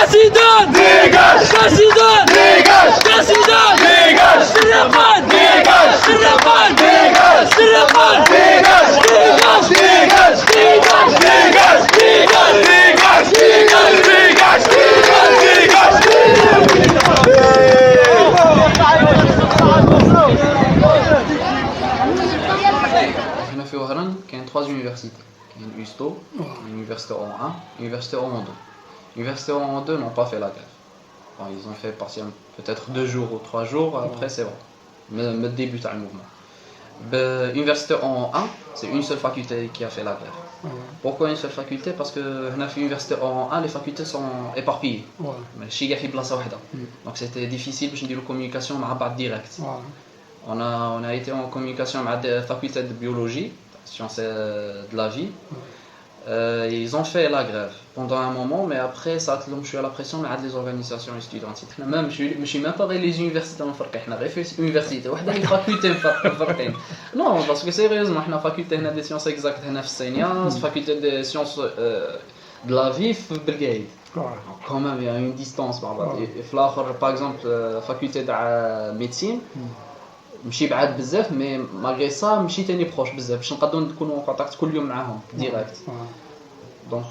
Président, dégage! Président, dégage! Président, dégage! Sirafan, dégage! Sirafan, dégage! Sirafan, dégage! Dégage! Dégage! Dégage! Dégage! Dégage! Dégage! Dégage! هنا في وهران كاين 3 universités. كاين USTO, l'université en 1, l'université en 2. L'université en 2 n'ont pas fait la grève. Bon, ils ont fait partir peut-être 2 jours ou 3 jours, après c'est bon. Le début du mouvement. L'université en 1, c'est une seule faculté qui a fait la grève. Pourquoi une seule faculté? Parce que dans l'université en 1, les facultés sont éparpillées. Donc c'était difficile de faire la communication direct. On a été en communication avec la faculté de biologie, sciences de la vie. Ils ont fait la grève pendant un moment, mais après ça a été à la pression de les organisations étudiantes. Même je ne suis même pas les universités en فرق احنا غير في université واحده اللي فاكولتي فرقين. Non, parce que sérieusement احنا فاكولتي هنا دي سيونس اكزاكت هنا في السينياس، فاكولتي دي سيونس de la vie في بالقايد. Quand même il y a une distance مع بعض. في الاخر par exemple faculté تاع médecine ماشي بعاد بزاف مي مالغري سا ماشي تاني بروش بزاف باش نقدروا نكونوا en contact كل يوم معاهم ديريكت. Donc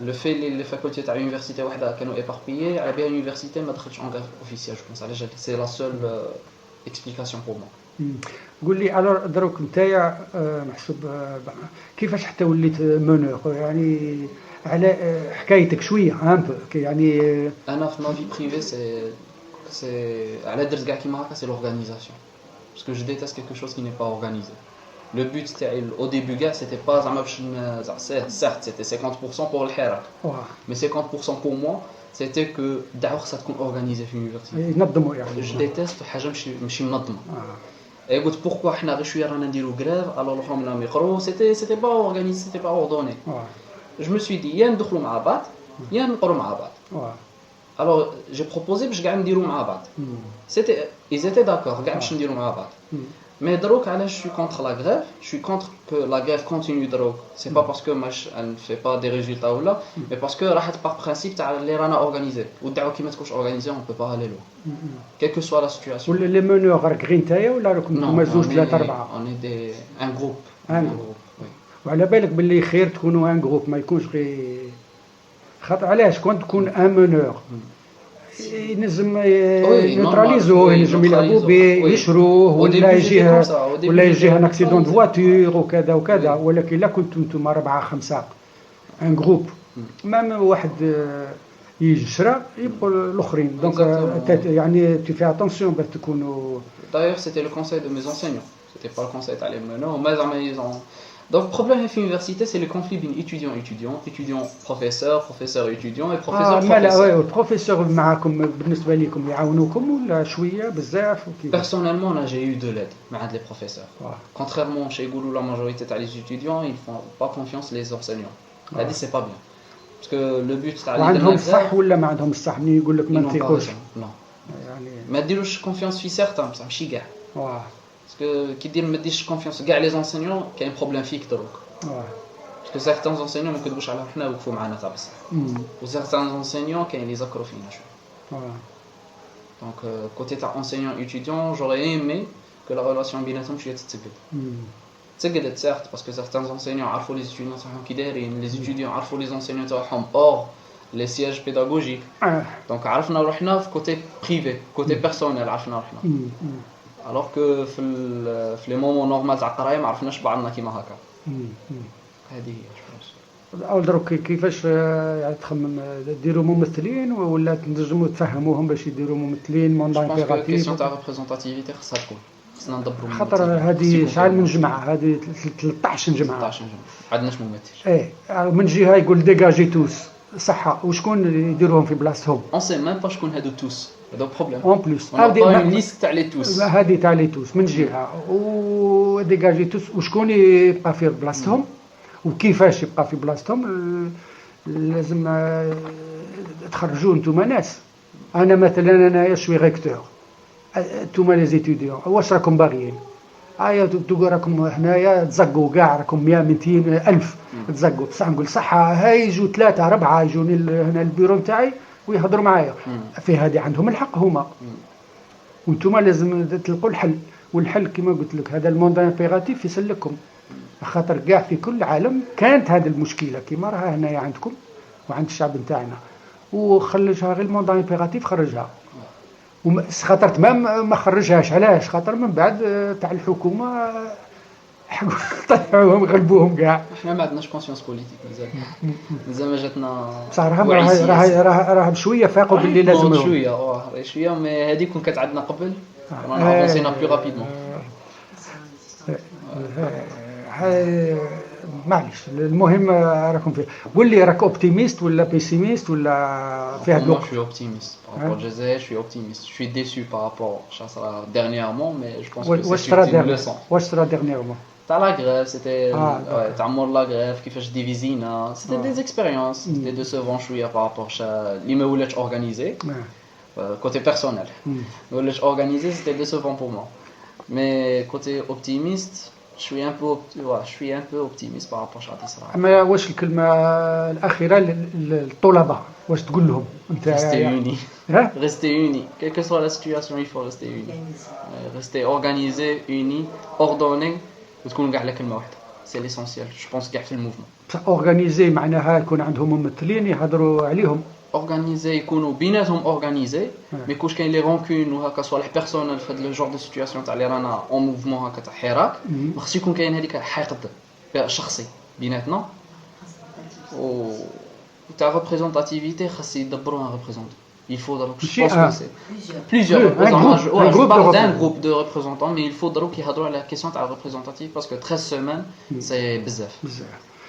le fait les facultés تاع université واحده كانوا éparpillées على بها université ما دخلتش en grève officielle je pense. علاش c'est la seule explication pour moi. قول لي الو دروك نتايا محسوب كيفاش حتى وليت مونور يعني على حكايتك شويه يعني انا في ma vie privée c'est على درت كاع كيما هكا c'est l'organisation parce que je déteste quelque chose qui n'est pas organisé. Le but au début c'était pas certes c'était 50% pour le حراك mais 50% pour moi c'était que دعوة خصها تكون organisée في l'université. ينظموا يعني je déteste حاجه ماشي منظمه. Et قلت pourquoi حنا غير شويه رانا نديرو grève alors لهم لا ميقرو c'était pas organisé c'était pas ordonné. Je me suis dit يا ندخلوا مع بعض يا نقروا مع بعض. Alors j'ai proposé باش كاع نديرو مع بعض. Ils étaient d'accord كاع باش نديرو مع بعض. Mais دروك علاش je suis contre la grève, je suis contre que la grève continue دروك. C'est pas parce que elle ne fait pas des résultats ou là, mais parce que راحت par principe تاع اللي رانا organisé. والدعوة كي ما تكونش organisé, on peut pas aller loin. Quelle que soit la situation. ولا لي مونور راك غير نتايا ولا راكم نتوما زوج ثلاثة أربعة؟ On est un groupe. Un groupe. وعلى بالك باللي خير تكونوا ان جروب ما يكونش غير خاطر علاش كون تكون ان مونور ينجم نيوتراليزوه ينجم يلعبوا به يشروه ولا يجيه ان اكسيدون دو فواتور وكذا وكذا ولكن الا كنتم انتم 4 5 ان جروب ما واحد يجي شرا يبقوا الاخرين دونك يعني tu fais attention باش تكونوا. D'ailleurs c'était le conseil de mes enseignants, c'était pas le conseil تاع les meneurs mais ils ont. Donc le problème في l'université c'est le conflit بين étudiants professeurs étudiants et professeurs. لا البروفيسور معاكم بالنسبه لكم يعاونوكم ولا شويه بزاف وكيف؟ Personnellement là j'ai eu de l'aide مع les professeurs. Contrairement chez Goulou la majorité تاع les étudiants ils font pas confiance les enseignants. Là dit c'est pas bien. Parce que le but تاع عندهم الصح ولا ما عندهم الصح ملي يقول لك ما نثيقوش؟ يعني ما ديروش confiance في certains بصح ماشي كاع. Parce que qui dit me dit confiance كاع les enseignants كاين بروبليم فيك دروك. Parce que certains enseignants ما يكذبوش على حنا وقفوا معنا تاع بصح. و certains enseignants كاين اللي يذكروا فينا شويه. Donc côté تاع enseignant étudiant j'aurais aimé que la relation بيناتهم شويه تتسقد. تسقدت certes parce que certains enseignants عرفوا les étudiants تاعهم كي دايرين les étudiants عرفوا les enseignants تاعهم hors les sièges pédagogiques. Donc عرفنا روحنا في côté privé côté personnel عرفنا روحنا. alors que في les moments normaux تاع القرايه ما عرفناش بعضنا كيما هكا. هذه هي او دروك كيفاش يعني تخمم ديروا ممثلين ولا تنجموا تفهموهم باش يديروا ممثلين موندان امبيراتيف؟ كيسيون تاع ريبريزونتاتيفيتي خاصها تكون خصنا ندبروا خاطر هذه شحال من جمعه هذه 13 جمعه ما عندناش ممثل. من جهه يقول ديجاجي توس صحه وشكون يديروهم في بلاصتهم؟ اون سي ميم با شكون هادو توس هذا بروبليم اون بليس هذه ليست تاع لي توس هذه تاع لي توس من جهه وديجاجي توس وشكون يبقى في بلاصتهم وكيفاش يبقى في بلاصتهم. لازم تخرجوا نتوما ناس. انا مثلا انا شوي ريكتور نتوما لي زيتيديون واش راكم باغيين؟ تقول راكم هنايا تزقوا كاع راكم 100 200 الف تزقوا بصح نقول صح هاي يجوا 3 4 يجوني هنا البيرو نتاعي ويهضروا معايا في هذه عندهم الحق هما وانتم لازم تلقوا الحل. والحل كما قلت لك هذا الموند امبيراتيف يسلككم خاطر كاع في كل العالم كانت هذه المشكله كما راها هنايا عندكم وعند الشعب نتاعنا وخرجها غير الموند امبيراتيف خرجها خاطر تمام ما خرجهاش علاش خاطر من بعد تاع الحكومه طلعوهم غلبوهم كاع. احنا ما عندناش كونسيونس بوليتيك مازال ما جاتنا بصح راه بشويه فاقوا باللي لازم شويه مي هذيك كون كانت عندنا قبل رانا افونسينا بلو رابيدمون. معليش المهم راكم فيه. قول لي راك اوبتيميست ولا بيسيميست ولا فيها بلوك؟ Je suis optimiste par rapport au Jazair, je suis optimiste. Je suis déçu par rapport à dernièrement mais je pense que c'est une leçon. واش صرا dernièrement تاع لا grève c'était تاع مور لا grève كيفاش ديفيزينا c'était des expériences c'était décevant شويه par rapport اللي ما ولاتش organisé côté personnel ما ولاتش organisé c'était décevant pour moi mais côté optimiste je suis un peu optimiste par rapport à ça. اما واش الكلمه الاخيره للطلبه واش تقول لهم انت؟ rester unis quelle que soit la situation il faut rester unis rester organisé uni ordonné وتكون كاع على كلمه واحده c'est l'essentiel je pense كاع في الموفمون. اورغانيزي معناها يكون عندهم ممثلين يهضروا عليهم اورغانيزي يكونوا بيناتهم اورغانيزي ما يكونش كاين لي رونكون وهكا صالح بيرسونيل في هذا الجور دو سيتوياسيون تاع اللي رانا اون موفمون هكا تاع حراك ما خصش يكون كاين هذيك حقد شخصي بيناتنا و تاع ريبريزونتاتيفيتي خاص يدبروا ان ريبريزونت il faut donc je pense que c'est plusieurs un groupe de représentants mais il faut donc يهضروا على كيسيون تاع ريبريزونتاتيف parce que 13 semaines c'est بزاف.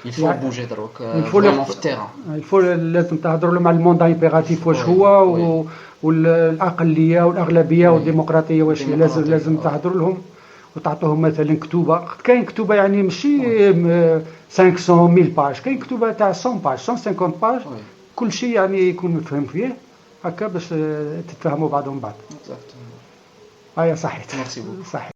il faut bouger دروك vraiment في التيران. il faut لازم تهضروا مع الموند امبيراتيف واش هو والاقليه والاغلبيه والديمقراطيه واش هي لازم تهضروا لهم وتعطوهم مثلا كتوبه كاين كتوبه يعني ماشي 500 1000 باج كاين كتوبه تاع 100 باج 150 باج كل شيء يعني يكون مفهم فيه هكا باش تتفاهموا بعضهم بعض. هيا صحيت صحيح.